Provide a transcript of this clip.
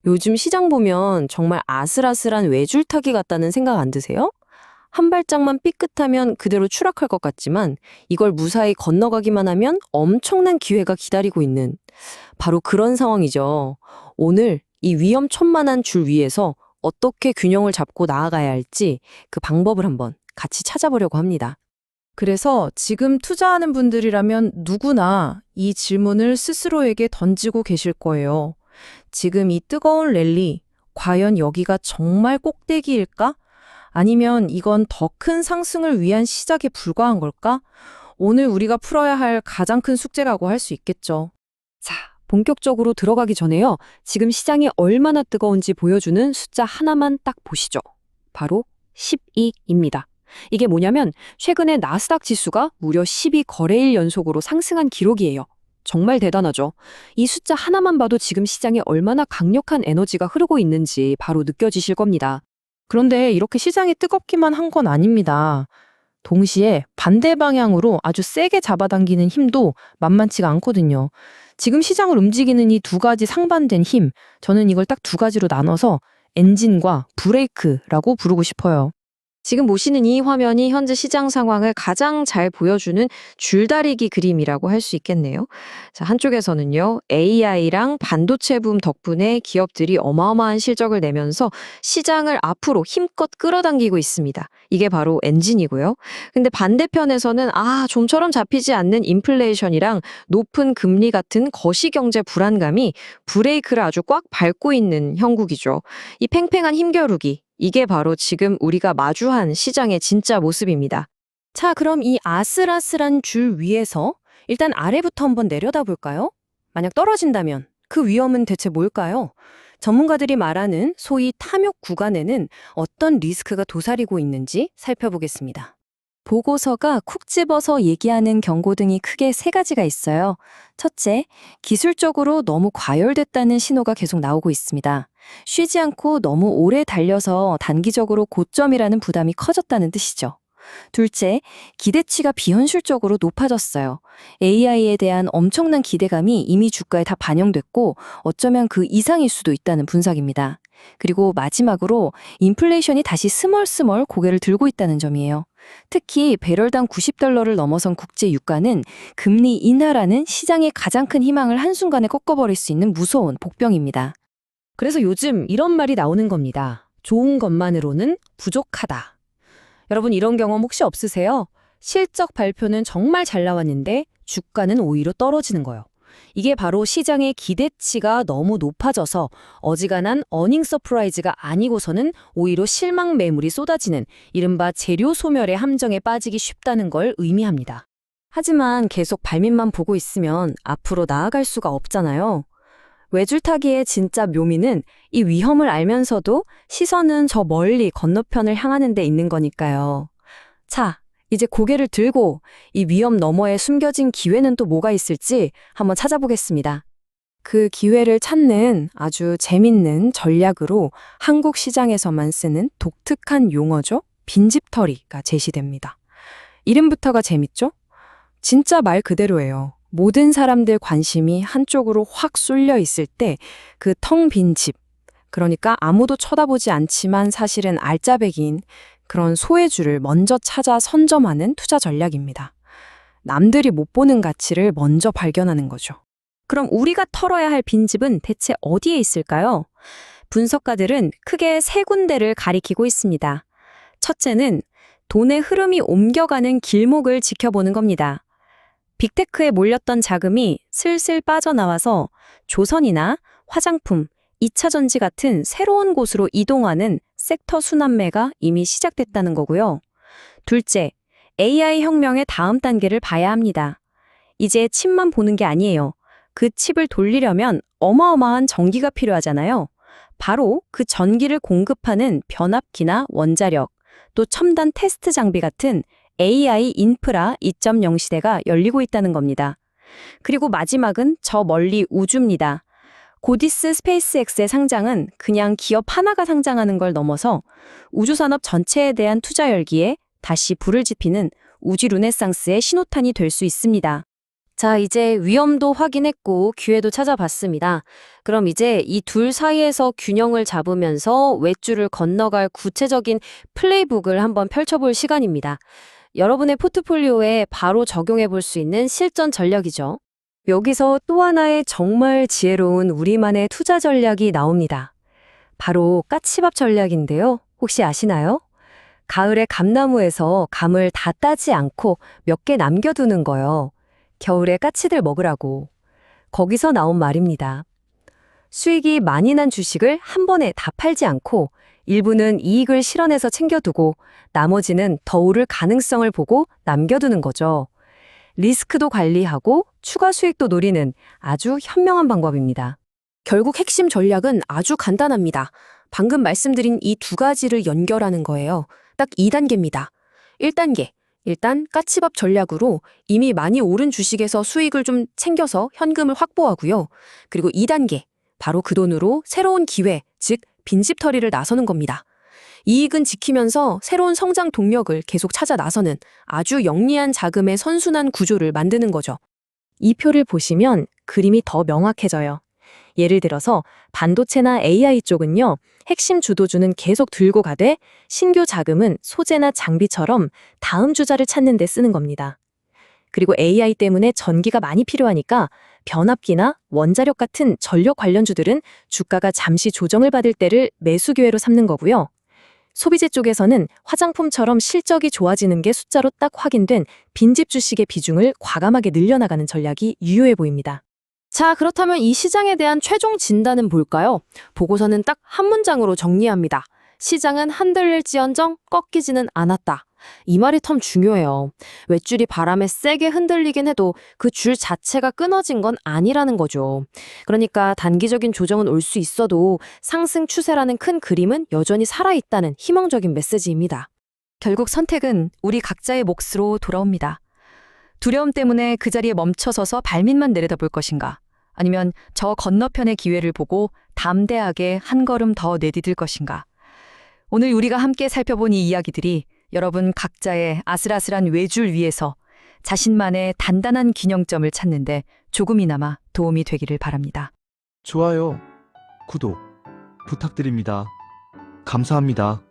요즘 시장 보면 정말 아슬아슬한 외줄타기 같다는 생각 안 드세요? 한 발짝만 삐끗하면 그대로 추락할 것 같지만 이걸 무사히 건너가기만 하면 엄청난 기회가 기다리고 있는 바로 그런 상황이죠. 오늘 이 위험천만한 줄 위에서 어떻게 균형을 잡고 나아가야 할지 그 방법을 한번 같이 찾아보려고 합니다. 그래서 지금 투자하는 분들이라면 누구나 이 질문을 스스로에게 던지고 계실 거예요. 지금 이 뜨거운 랠리, 과연 여기가 정말 꼭대기일까? 아니면 이건 더 큰 상승을 위한 시작에 불과한 걸까? 오늘 우리가 풀어야 할 가장 큰 숙제라고 할 수 있겠죠. 자, 본격적으로 들어가기 전에요. 지금 시장이 얼마나 뜨거운지 보여주는 숫자 하나만 딱 보시죠. 바로 12입니다. 이게 뭐냐면 최근에 나스닥 지수가 무려 12거래일 연속으로 상승한 기록이에요. 정말 대단하죠. 이 숫자 하나만 봐도 지금 시장에 얼마나 강력한 에너지가 흐르고 있는지 바로 느껴지실 겁니다. 그런데 이렇게 시장이 뜨겁기만 한 건 아닙니다. 동시에 반대 방향으로 아주 세게 잡아당기는 힘도 만만치가 않거든요. 지금 시장을 움직이는 이 두 가지 상반된 힘, 저는 이걸 딱 두 가지로 나눠서 엔진과 브레이크라고 부르고 싶어요. 지금 보시는 이 화면이 현재 시장 상황을 가장 잘 보여주는 줄다리기 그림이라고 할 수 있겠네요. 자, 한쪽에서는요, AI랑 반도체 붐 덕분에 기업들이 어마어마한 실적을 내면서 시장을 앞으로 힘껏 끌어당기고 있습니다. 이게 바로 엔진이고요. 근데 반대편에서는 좀처럼 잡히지 않는 인플레이션이랑 높은 금리 같은 거시경제 불안감이 브레이크를 아주 꽉 밟고 있는 형국이죠. 이 팽팽한 힘겨루기. 이게 바로 지금 우리가 마주한 시장의 진짜 모습입니다. 자, 그럼 이 아슬아슬한 줄 위에서 일단 아래부터 한번 내려다 볼까요? 만약 떨어진다면 그 위험은 대체 뭘까요? 전문가들이 말하는 소위 탐욕 구간에는 어떤 리스크가 도사리고 있는지 살펴보겠습니다. 보고서가 쿡 집어서 얘기하는 경고등이 크게 세 가지가 있어요. 첫째, 기술적으로 너무 과열됐다는 신호가 계속 나오고 있습니다. 쉬지 않고 너무 오래 달려서 단기적으로 고점이라는 부담이 커졌다는 뜻이죠. 둘째, 기대치가 비현실적으로 높아졌어요. AI에 대한 엄청난 기대감이 이미 주가에 다 반영됐고 어쩌면 그 이상일 수도 있다는 분석입니다. 그리고 마지막으로 인플레이션이 다시 스멀스멀 고개를 들고 있다는 점이에요. 특히 배럴당 $90를 넘어선 국제 유가는 금리 인하라는 시장의 가장 큰 희망을 한순간에 꺾어버릴 수 있는 무서운 복병입니다. 그래서 요즘 이런 말이 나오는 겁니다. 좋은 것만으로는 부족하다. 여러분 이런 경험 혹시 없으세요? 실적 발표는 정말 잘 나왔는데 주가는 오히려 떨어지는 거예요. 이게 바로 시장의 기대치가 너무 높아져서 어지간한 어닝 서프라이즈가 아니고서는 오히려 실망 매물이 쏟아지는 이른바 재료 소멸의 함정에 빠지기 쉽다는 걸 의미합니다. 하지만 계속 발밑만 보고 있으면 앞으로 나아갈 수가 없잖아요. 외줄타기의 진짜 묘미는 이 위험을 알면서도 시선은 저 멀리 건너편을 향하는 데 있는 거니까요. 자, 이제 고개를 들고 이 위험 너머에 숨겨진 기회는 또 뭐가 있을지 한번 찾아보겠습니다. 그 기회를 찾는 아주 재밌는 전략으로 한국 시장에서만 쓰는 독특한 용어죠. 빈집털이가 제시됩니다. 이름부터가 재밌죠? 진짜 말 그대로예요. 모든 사람들 관심이 한쪽으로 확 쏠려 있을 때 그 텅 빈 집, 그러니까 아무도 쳐다보지 않지만 사실은 알짜배기인 그런 소외주를 먼저 찾아 선점하는 투자 전략입니다. 남들이 못 보는 가치를 먼저 발견하는 거죠. 그럼 우리가 털어야 할 빈집은 대체 어디에 있을까요? 분석가들은 크게 세 군데를 가리키고 있습니다. 첫째는 돈의 흐름이 옮겨가는 길목을 지켜보는 겁니다. 빅테크에 몰렸던 자금이 슬슬 빠져나와서 조선이나 화장품, 2차 전지 같은 새로운 곳으로 이동하는 섹터 순환매가 이미 시작됐다는 거고요. 둘째, AI 혁명의 다음 단계를 봐야 합니다. 이제 칩만 보는 게 아니에요. 그 칩을 돌리려면 어마어마한 전기가 필요하잖아요. 바로 그 전기를 공급하는 변압기나 원자력, 또 첨단 테스트 장비 같은 AI 인프라 2.0 시대가 열리고 있다는 겁니다. 그리고 마지막은 저 멀리 우주입니다. 고디스 스페이스X의 상장은 그냥 기업 하나가 상장하는 걸 넘어서 우주산업 전체에 대한 투자 열기에 다시 불을 지피는 우주 르네상스의 신호탄이 될 수 있습니다. 자, 이제 위험도 확인했고 기회도 찾아봤습니다. 그럼 이제 이 둘 사이에서 균형을 잡으면서 외줄을 건너갈 구체적인 플레이북을 한번 펼쳐볼 시간입니다. 여러분의 포트폴리오에 바로 적용해 볼 수 있는 실전 전략이죠. 여기서 또 하나의 정말 지혜로운 우리만의 투자 전략이 나옵니다. 바로 까치밥 전략인데요. 혹시 아시나요? 가을에 감나무에서 감을 다 따지 않고 몇 개 남겨두는 거요. 겨울에 까치들 먹으라고. 거기서 나온 말입니다. 수익이 많이 난 주식을 한 번에 다 팔지 않고 일부는 이익을 실현해서 챙겨두고 나머지는 더 오를 가능성을 보고 남겨두는 거죠. 리스크도 관리하고 추가 수익도 노리는 아주 현명한 방법입니다. 결국 핵심 전략은 아주 간단합니다. 방금 말씀드린 이 두 가지를 연결하는 거예요. 딱 2단계입니다. 1단계. 일단 까치밥 전략으로 이미 많이 오른 주식에서 수익을 좀 챙겨서 현금을 확보하고요. 그리고 2단계. 바로 그 돈으로 새로운 기회, 즉 빈집털이를 나서는 겁니다. 이익은 지키면서 새로운 성장 동력을 계속 찾아 나서는 아주 영리한 자금의 선순환 구조를 만드는 거죠. 이 표를 보시면 그림이 더 명확해져요. 예를 들어서 반도체나 AI 쪽은요, 핵심 주도주는 계속 들고 가되 신규 자금은 소재나 장비처럼 다음 주자를 찾는 데 쓰는 겁니다. 그리고 AI 때문에 전기가 많이 필요하니까 변압기나 원자력 같은 전력 관련주들은 주가가 잠시 조정을 받을 때를 매수 기회로 삼는 거고요. 소비재 쪽에서는 화장품처럼 실적이 좋아지는 게 숫자로 딱 확인된 빈집 주식의 비중을 과감하게 늘려나가는 전략이 유효해 보입니다. 자, 그렇다면 이 시장에 대한 최종 진단은 뭘까요? 보고서는 딱 한 문장으로 정리합니다. 시장은 흔들릴지언정 꺾이지는 않았다. 이 말이 참 중요해요. 외줄이 바람에 세게 흔들리긴 해도 그 줄 자체가 끊어진 건 아니라는 거죠. 그러니까 단기적인 조정은 올 수 있어도 상승 추세라는 큰 그림은 여전히 살아있다는 희망적인 메시지입니다. 결국 선택은 우리 각자의 몫으로 돌아옵니다. 두려움 때문에 그 자리에 멈춰서서 발밑만 내려다볼 것인가? 아니면 저 건너편의 기회를 보고 담대하게 한 걸음 더 내디딜 것인가? 오늘 우리가 함께 살펴본 이 이야기들이 여러분 각자의 아슬아슬한 외줄 위에서 자신만의 단단한 균형점을 찾는데 조금이나마 도움이 되기를 바랍니다. 좋아요, 구독 부탁드립니다. 감사합니다.